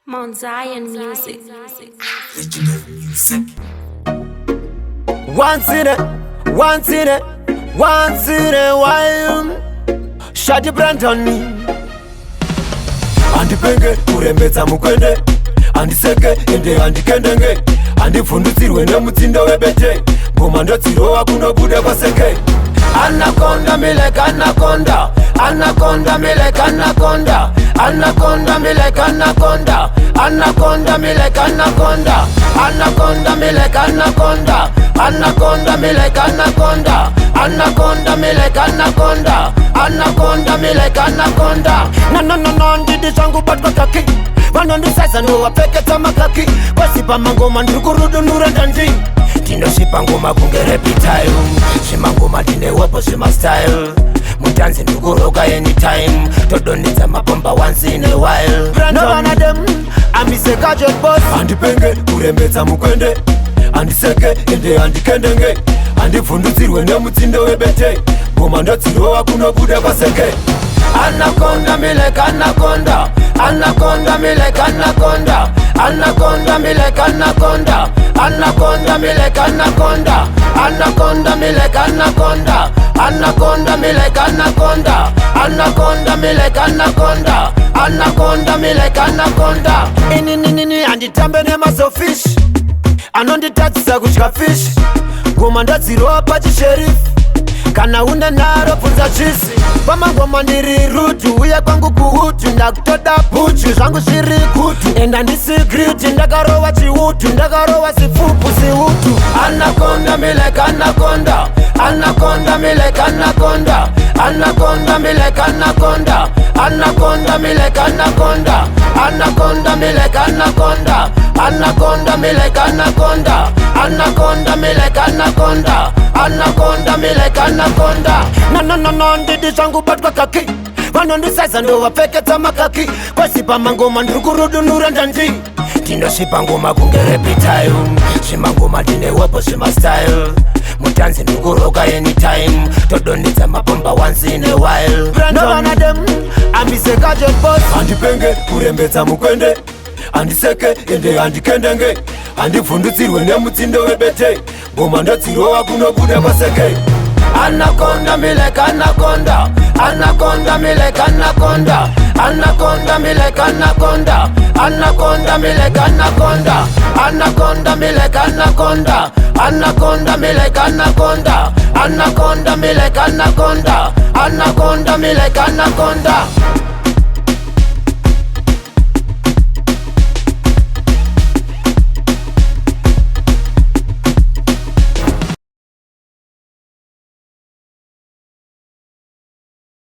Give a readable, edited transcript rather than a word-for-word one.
Zion Music. Once in a while, Shaddy Brendon. Andipenge kurembedza mukwende, andiseke ende andikendenge, andifundutsirwe nemutindo webete, ngoma ndotsirowa kunobuda kwaseke. Anaconda me like anaconda, anaconda me like anaconda, anaconda me like anaconda, anaconda me like anaconda, anaconda me like anaconda, anaconda me like anaconda, anaconda me like anaconda, anaconda me like anaconda. No, ndidi zangu batwa kaki, vanondisasa ndo wapeketa makaki, kwasipa mangoma ndikurudu nurendandi. Tino shipa ngoma kungerepi time, shima ngoma dine wapo shima style, mutanzi ndukuroga anytime, todonitza mabomba once in a while. No one of them, ambiseka just boss. Andipenge kurembedza mukwende, andiseke ende andikendenge, andifundutsirwe nemutindo webete, ngoma ndotsirowa kunobuda kwaseke. Anaconda me like anaconda, anaconda me like anaconda, anaconda me like anaconda, anaconda me like anaconda, anaconda me like anaconda, anaconda me like anaconda, anaconda me like anaconda, anaconda me like anaconda. Ini anditambe nemazofish, anonditatsisa kudya fish, ngoma ndadzirowa pachisheriff, kana una naro pfunza chisi. Pamangoma ndiri rutu, uya kwangu kuhutu, ndakutoda puchu, zvangu zviri kutu, enda ndisigriti, ndakarowa chihutu, ndakarowa sifupu sihutu. Anaconda me like anaconda, anaconda me like anaconda, anaconda me like anaconda, anaconda me like anaconda, anaconda me like anaconda, anaconda me like anaconda, anaconda me like anaconda, anaconda me like anaconda. No, ndidi zangu batwa kaki, vanondisasa ndo wapeketa makaki, kwasipa mangoma ndikurudu nurendandi. Tino shipa ngoma kungerepi time, shima ngoma dine wapo shima style, mutanzi ndukuroga anytime, todonitza mabomba once in a while. No one of them, ambiseka just boss. Andipenge kurembedza mukwende, andiseke ende andikendenge, andifundutsirwe nemutindo webete, ngoma ndotsirowa kunobuda kwaseke. Anaconda me like anaconda, anaconda me like anaconda, anaconda me like anaconda, anaconda me like anaconda, anaconda me like anaconda, anaconda me like anaconda, anaconda me like anaconda, anaconda me like anaconda.